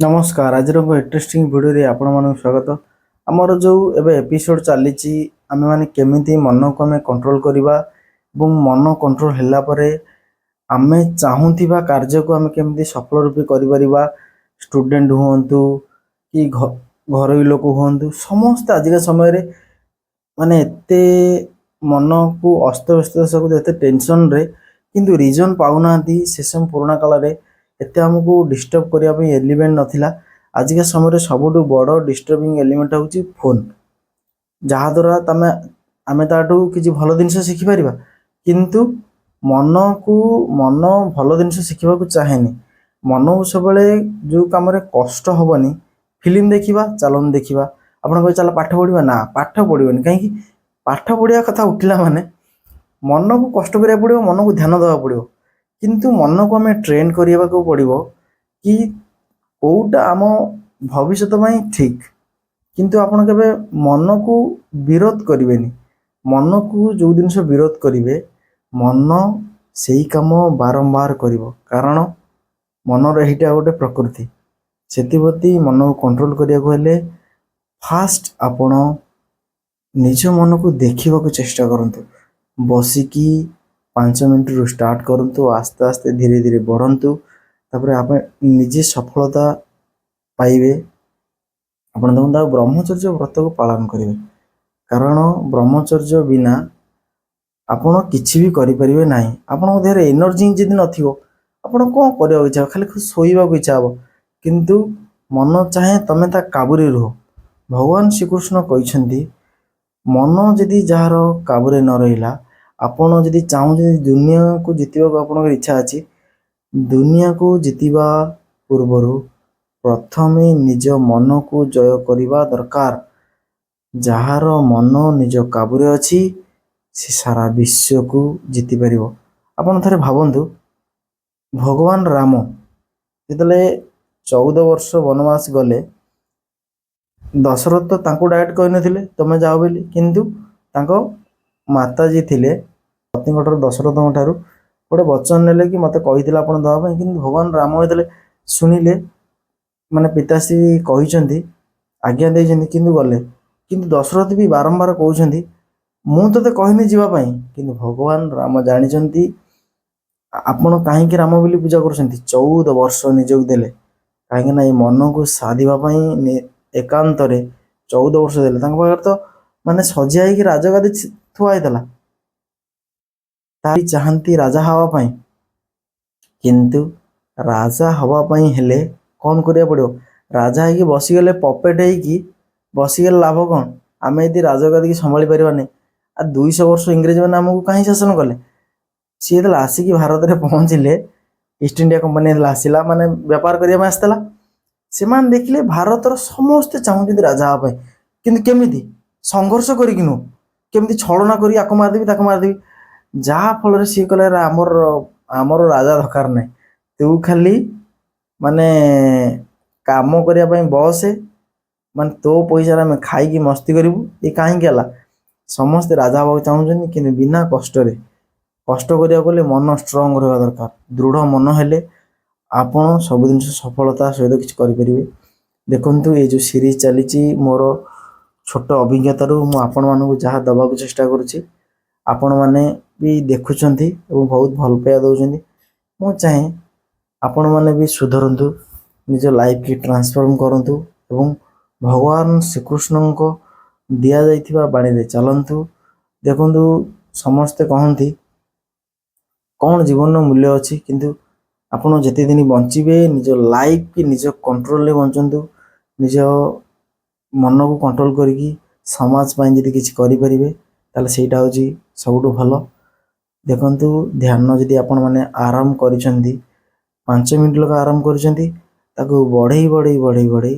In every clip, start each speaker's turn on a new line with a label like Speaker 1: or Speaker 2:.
Speaker 1: नमस्कार आज interesting video रे आपण मानक स्वागत। आमर जो एबे एपिसोड चली आम मैंने केमी मन को आम कंट्रोल करवा मन कंट्रोल होला परे आमे चाहूथिबा कार्य को आम केमी सफल रूपे करिपरिबा। स्टूडेंट हुंतु कि घरोई लोक हुंतु समस्त आजिका समय रे माने एते मन को अस्त व्यस्त सब एते टेंशन रे किंतु रीजन पाउना से सब पुराना काल रे एते हमको डिस्टर्ब करिया पे एलिमेंट नथिला। आजिका समय रे सबुठु बड़ डिस्टर्बिंग एलिमेंट होची फोन, जहाँ द्वारा तमे आमे ताठू किछि भलो जिनिस शिखि परिबा किंतु मन को मन भलो जिनिस शिखिबा को चाहेनी। मन को सबले जो काम रे कष्ट होबनी फिल्म देखिबा चलन देखिबा आपण कहि चला पाठ पढिबा ना पाठ पढिबनी कहीं पाठ पढ़िया कथा उठिला माने मन को कष्ट करिया पड़िबो, मन को ध्यान देवा पड़िबो किंतु मन को आम ट्रेन करने को पड़िबो कि कोउटा आम भविष्य पाई ठीक। किंतु आपण केबे मन को विरोध करिवेनी, मन को जो जिनस विरोध करिवे मन सेही काम बारंबार करिवो कारण मन रहीटा गोटे प्रकृति। सेतिपति मन को कंट्रोल करिया को हेले फास्ट आपण निज मन को देखा चेष्टा करंतु। बसिकी 5 मिनट रु स्टार्ट करंतु, आस्ते आस्ते धीरे धीरे बढ़ंतु, तापर आप निजे सफलता पाइबे। आपण देखो ब्रह्मचर्य व्रत को पालन करेंगे कारण ब्रह्मचर्य बिना आपण किछि भी करि परिबे नाही। आपण देहरे एनर्जी जदि नथिबो आपण कोन करियो इच्छा खाली सोइबा को इच्छा हो किंतु मन चाहे तमे ता काबुरे रहो। भगवान श्री कृष्ण कहिसंती मन जदि जार काबुरे न रहिला आपण जदि चाहू दुनिया को जितवा को आपण इच्छा अछि दुनिया को जितिबा पूर्वरु प्रथमे निज मन को जय करिबा दरकार। जहार मन निज काबुरे अछि से सारा विश्व को जीति परिबो। आपण थरे भाबंतु भगवान राम जेतले 14 वर्ष वनवास गले दशरथ तो तांको डायरेक्ट कहि नथिले तमे जाओ बेली किंतु तांको माताजी थिले पत्नीकोटर दशरथ ठारू गोटे वचन नेले कि मते कहिथिला आपण दवा पई किंतु भगवान राम जेतले सुनिले माने पिताश्री कहिसंती आज्ञा देइसंती किंतु गले किंतु दशरथ भी बारंबार कहउसंती मु तते कहिनी जीवा पई किंतु भगवान राम जानिसंती आपण काहे कि राम बोली पूजा करसंती 14 वर्ष निजोग देले काहे ना मन को साधिबा पई एकांत रे 14 वर्ष देले तांको पाखर तो माने सजिया कि राजगादी थुआ हैतला ताई चाहंती राजा हवा पई किंतु राजा हवा पई हेले कौन करिया पड़ो राजा है कि बसी गले पपेट है कि बसी गले लाभ कौन आमे यदि राजगादी की संभाली परिबानी आ 200 वर्ष इंग्रेज मैंने आमको कहीं शासन कले सी जेतला आसिकी भारत रे पहुंचले ईस्ट इंडिया कंपनी आसला माने व्यापार करिया आसला से मान देखिले भारतर समस्ते चाहूँ राजा हाँ किंतु केमिति संघर्ष करिकि नु केमिति छलना करी आको मारदेवी ताको मारदेवी जहाँ फल सी कले आमर आमर राजा दरकार नहीं तू खाली माने काम करिया पई बस माने तो पैसा आम खाई मस्ती करूँ ये कहीं समस्ते राजा हवा चाहूँ कि बिना कष्ट कष्ट करिया गले मन स्ट्रंग रहा दरकार दृढ़ मन हेले आपण सब जिन सफलता सहित किसी करें। देखु ये जो सीरीज चली मोर छोट अभिज्ञता मु आपण मानक जहाँ दबा को चेष्टा करुच्ची आपण मैंने भी देखुंट बहुत भल पाया दौरान मु चाहे आपण मैंने भी सुधरतु निज लाइफ की ट्रांसफॉर्म करतु एवं भगवान श्रीकृष्ण को दि जा बाणी रे चलतु। देखु समस्ते कहती कौन जीवन मूल्य अच्छी किंतु आपण जिते दिन बंचे निज लाइफ की निज कंट्रोल रे बंचतु निज मन को कंट्रोल करी समाज जदि किसी करें ताले सेटा होची सबुठु भल। देखंतु ध्यान जदि आपण माने आराम करिसेंती 5 मिनट लगा आराम करिसेंती ताको बढ़ई बढ़ई बढ़ई बढ़ई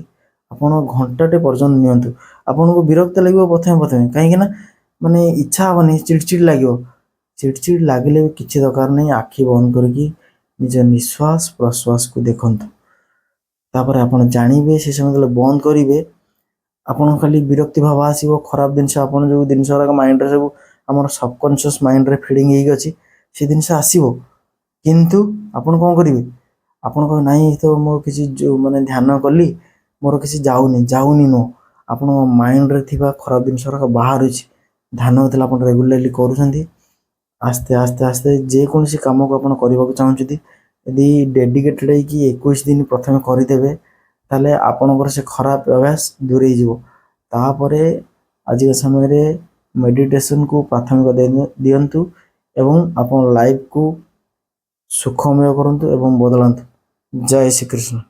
Speaker 1: आपण घंटाटे पर्यंत नियंतु आपन को विरक्त लगे प्रथमे प्रथमे कहीं ना माने इच्छा हेनी चिड़चिड़ लगे चिड़चिड़ लगे किसी दरकार नहीं आखि बंद करके निज निश्वास प्रश्वास को देखंतु तापर आपण जानिबे से समय बंद करिवे आपण खाली विरक्ति भाव आसीबो खराब जिनस आपण जो जिनस माइंड रे सब हमर सबकॉन्शियस माइंड रे फीडिंग हेगी अछि से जिनस आसीबो किंतु आपण कोन करिवे ଆପଣ କହିବେ ନାଇଁ ତ ମୋର କିଛି ମାନେ ଧ୍ୟାନ କଲି ମୋର କିଛି ଯାଉନି ନୁହଁ, ଆପଣଙ୍କ ମାଇଣ୍ଡରେ ଥିବା ଖରାପ ଜିନିଷ ଗୁଡ଼ାକ ବାହାରୁଛି। ଧ୍ୟାନ ହେଉଥିଲା ଆପଣ ରେଗୁଲାରଲି କରୁଛନ୍ତି, ଆସ୍ତେ ଆସ୍ତେ ଆସ୍ତେ ଯେକୌଣସି କାମକୁ ଆପଣ କରିବାକୁ ଚାହୁଁଛନ୍ତି ଯଦି ଡେଡିକେଟେଡ୍ ହେଇକି 21 ଦିନ ପ୍ରଥମେ କରିଦେବେ ତାହେଲେ ଆପଣଙ୍କର ସେ ଖରାପ ଅଭ୍ୟାସ ଦୂରେଇଯିବ। ତାପରେ ଆଜିକା ସମୟରେ ମେଡିଟେସନକୁ ପ୍ରାଥମିକ ଦିଅନ୍ତୁ ଏବଂ ଆପଣ ଲାଇଫକୁ ସୁଖମୟ କରନ୍ତୁ ଏବଂ ବଦଳାନ୍ତୁ। ଜୟ ଶ୍ରୀକୃଷ୍ଣ।